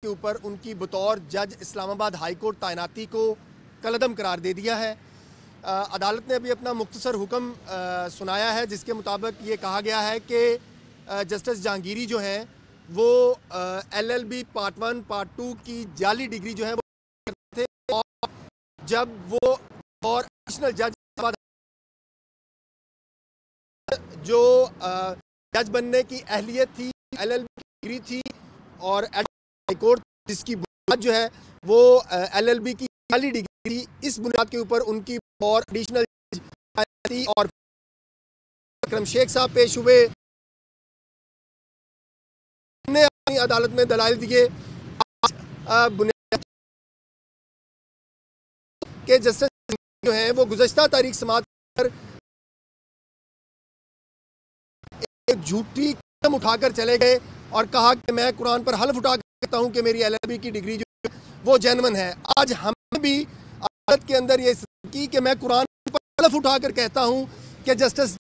के ऊपर उनकी बतौर जज इस्लामाबाद हाई कोर्ट तैनाती को कलअदम करार दे दिया है। अदालत ने अभी अपना मुख्तसर हुक्म सुनाया है, जिसके मुताबिक ये कहा गया है कि जस्टिस जहांगीरी जो हैं वो LLB पार्ट 1 पार्ट 2 की जाली डिग्री जो है वो करते थे, और जब वो और एडिशनल जज जो जज बनने की अहलियत थी, LLB की डिग्री थी, और हाई कोर्ट जिसकी बुनियाद जो है वो LLB की जाली डिग्री थी, इस बुनियाद के ऊपर उनकी और एडिशनल जज और अकरम शेख साहब पेश हुए, ने अपनी अदालत में दलाइल दिए। बुनियाद के जस्टिस जो हैं वो गुज़श्ता तारीख समात पर एक झूठी कदम उठाकर चले गए और कहा कि मैं कुरान पर हल्फ उठा कहता हूं कि मेरी LLB की डिग्री जो है वो जेन्युइन है। आज हमने भी अदालत के अंदर ये की कि मैं कुरान पर हल्फ उठाकर कहता हूं कि जस्टिस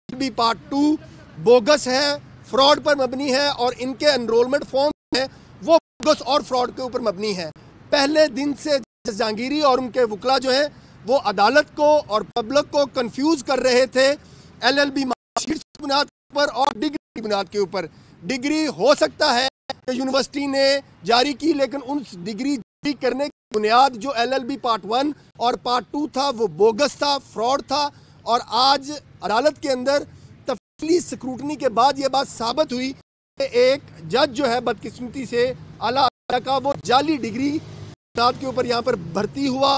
भी पार्ट 2 बोगस है, फ्रॉड पर मबनी है, और इनके एनरोलमेंट फॉर्म है वो बोगस और फ्रॉड के ऊपर मबनी है। पहले दिन से जहांगीरी और उनके वकला जो हैं वो अदालत को और पब्लिक को कंफ्यूज कर रहे थे LLB मार्कशीट की बुनियाद पर और डिग्री की बुनियाद के ऊपर। डिग्री हो सकता है कि यूनिवर्सिटी ने जारी की, लेकिन उस डिग्री जारी करने की बुनियाद जो LLB पार्ट 1 और पार्ट 2 था वो बोगस था, फ्रॉड था। और आज अदालत के अंदर तफसीली स्क्रूटनी के बाद ये बात साबित हुई कि एक जज जो है बदकिस्मती से आला अदालत का वो जाली डिग्री के ऊपर यहाँ पर भर्ती हुआ,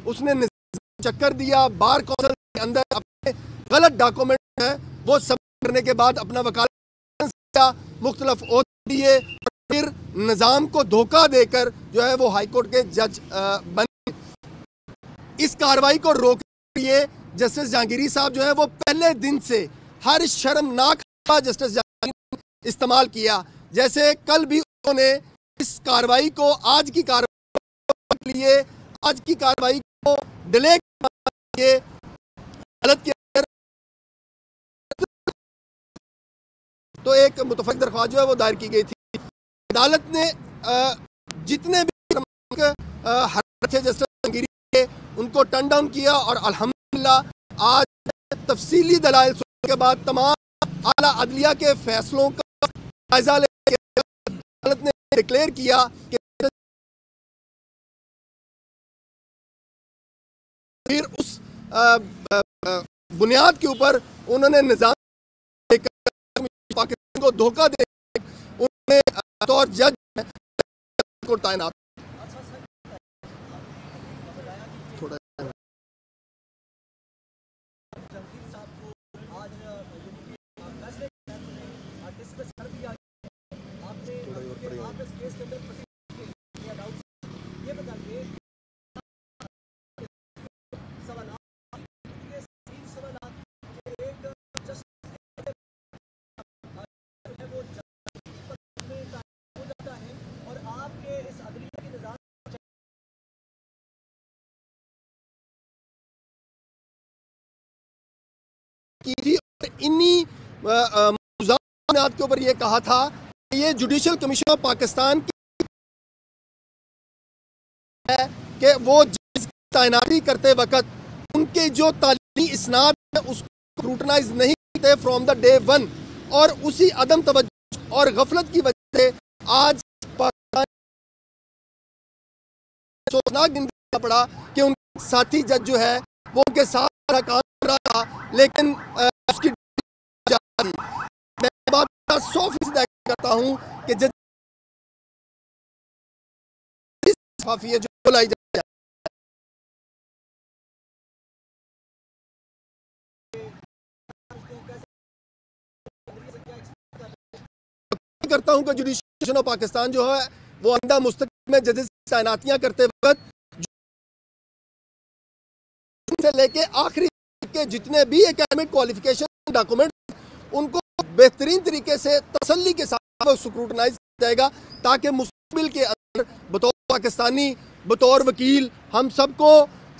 उसने चक्कर दिया, बार काउंसिल के अंदर अपने गलत डॉक्यूमेंट है वो सबमिट करने के बाद अपना वकालत किया, मुख्तलिफ ओहदे दिए, और फिर निज़ाम को धोखा देकर जो है वो हाई कोर्ट के जज बने। इस कार्रवाई को रोकने के लिए जस्टिस जहांगीरी साहब जो है वो पहले दिन से हर शर्मनाक जस्टिस जहांगीरी ने इस्तेमाल किया। जैसे कल भी उन्होंने इस कार्रवाई को आज की कार्रवाई को डिले के अदालत के अंदर तो एक मुतफ़क़ दरख्वास्त जो है वो दायर की गई थी। अदालत ने जितने भी हरकत थे जस्टिस जहांगीरी के उनको टर्न डाउन किया, और अल्हम्दुलिल्लाह आज तफसीली दलाइल सुनने के बाद तमाम आला अदलिया के फैसलों का जायजा लेकर अदालत ने डिक्लेयर किया कि फिर उस बुनियाद के ऊपर उन्होंने निज़ाम पाकिस्तान को धोखा दे उन्होंने तौर जज को तैनात थोड़ा की थी। इन्हीं बुनियाद के ऊपर ये कहा था कि ये जुडिशल कमीशन ऑफ पाकिस्तान की है कि वो जज तैनाती करते वक्त उनके जो तालीमी इसनाद है उसको स्क्रूटनाइज नहीं करते फ्रॉम द डे 1, और उसी अदम तवज्जो और गफलत की वजह से आज पाकिस्तान सोचनाक दिन पड़ा कि उनके साथी जज जो है वो उनके साथ काम कर रहा था, लेकिन उसकी मैं बात 100% करता हूं कि जज जो बुलाई जाए करता हूं कि जुडिशल पाकिस्तान जो है वो आइंदा मुस्तकबिल में जजेस तैनातियां करते वक्त से लेके आखिरी के जितने भी एकेडमिक क्वालिफिकेशन डॉक्यूमेंट उनको बेहतरीन तरीके से तसल्ली के साथ स्क्रूटनाइज किया जाएगा, ताकि मुस्तकबिल के अंदर बतौर पाकिस्तानी, बतौर वकील हम सबको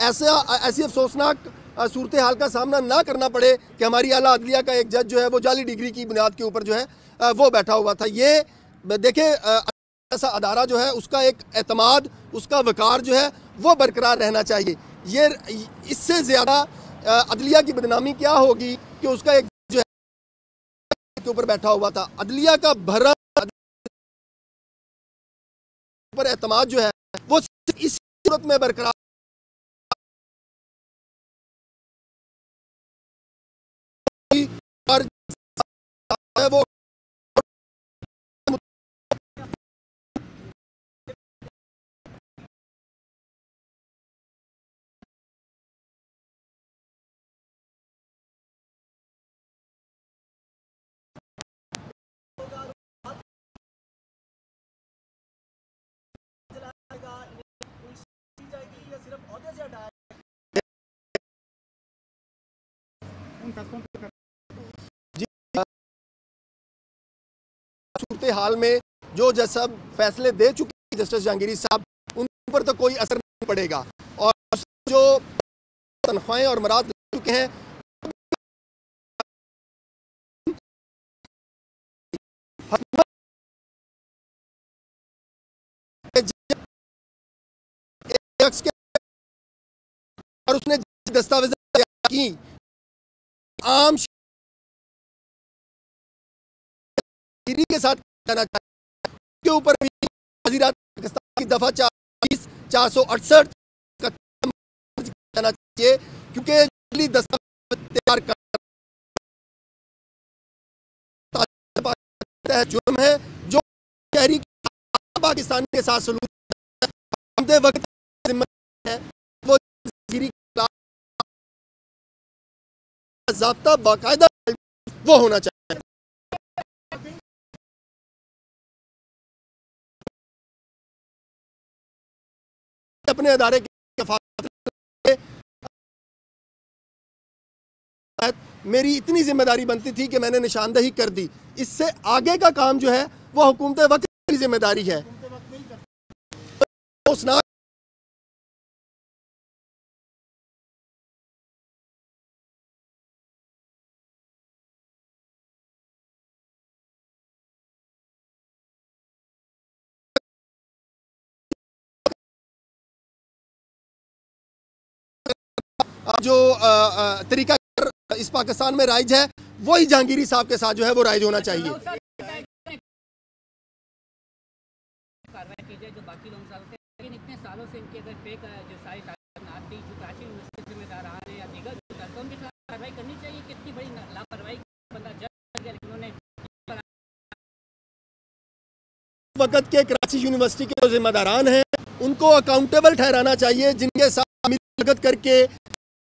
ऐसी अफसोसनाक सूरत हाल का सामना ना करना पड़े कि हमारी आला अदलिया का एक जज जो है वो जाली डिग्री की बुनियाद के ऊपर जो है वो बैठा हुआ था। ये देखिए ऐसा अदारा जो है उसका एक एतमाद, उसका वकार जो है वो बरकरार रहना चाहिए। ये इससे ज़्यादा अदलिया की बदनामी क्या होगी कि उसका एक जो है के ऊपर बैठा हुआ था। अदलिया का भरम पर एतमाद जो है वो इस सूरत में बरकरार और वो सूरत हाल में जो जैसा फैसले दे चुके जस्टिस जहांगीरी साहब, उन पर तो कोई असर नहीं पड़ेगा और जो तनख्वाहें और मराद ले चुके हैं और उसने दस्तावेज तैयार की आम के साथ करना चाहिए के ऊपर भी वज़ीरात पाकिस्तान की दफा 468 का करना चाहिए, क्योंकि दस्तावेज तैयार करना जुर्म है जो शहरी पाकिस्तान के साथ सलूक हमदे वक्त है वो ज़ाब्ता बाकायदा वो होना चाहिए। अपने अदारे की मेरी इतनी जिम्मेदारी बनती थी कि मैंने निशानदही कर दी। इससे आगे का काम जो है वो हुकूमत वक्त की जिम्मेदारी है। जो तरीका इस पाकिस्तान में राइज है वही जहांगीरी साहब के साथ जो है वो राइज होना चाहिए। वक्त के कराची यूनिवर्सिटी के जो जिम्मेदारान हैं उनको अकाउंटेबल ठहराना चाहिए, जिनके साथ मिलकत करके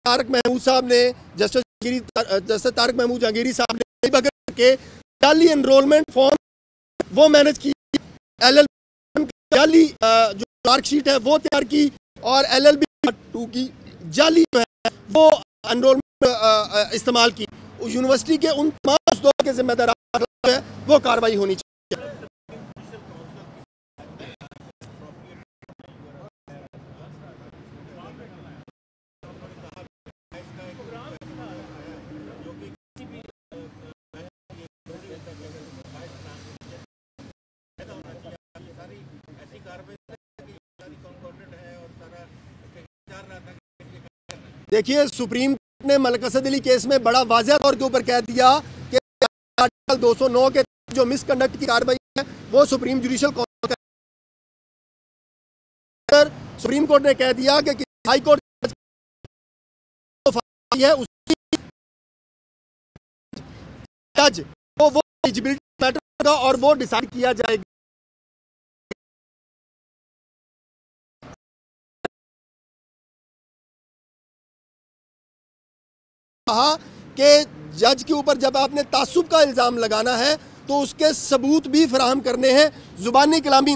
तारक महमूद साहब ने जस्टिस तारक महमूद जहांगीरी साहब ने करके जाली एनरोलमेंट फॉर्म वो मैनेज की, LLB जाली जो मार्कशीट है वो तैयार की और LLB 2 की जाली जो है वो एनरोलमेंट इस्तेमाल की। यूनिवर्सिटी के उन तमाम के जिम्मेदार है वो कार्रवाई होनी चाहिए। देखिए सुप्रीम कोर्ट ने मलिक असद अली केस में बड़ा वाज़ेह तौर के ऊपर कह दिया कि आर्टिकल 209 के जो मिसकंडक्ट की कार्रवाई है वो supreme judicial council supreme court ने कह दिया कि हाई कोर्ट है उसकी जज वो एलिजिबिलिटी मैटर होगा और वो डिसाइड किया जाएगा। कहा कि जज के ऊपर जब आपने तासुब का इल्ज़ाम लगाना है तो उसके सबूत भी फराहम करने हैं, जुबानी कलामी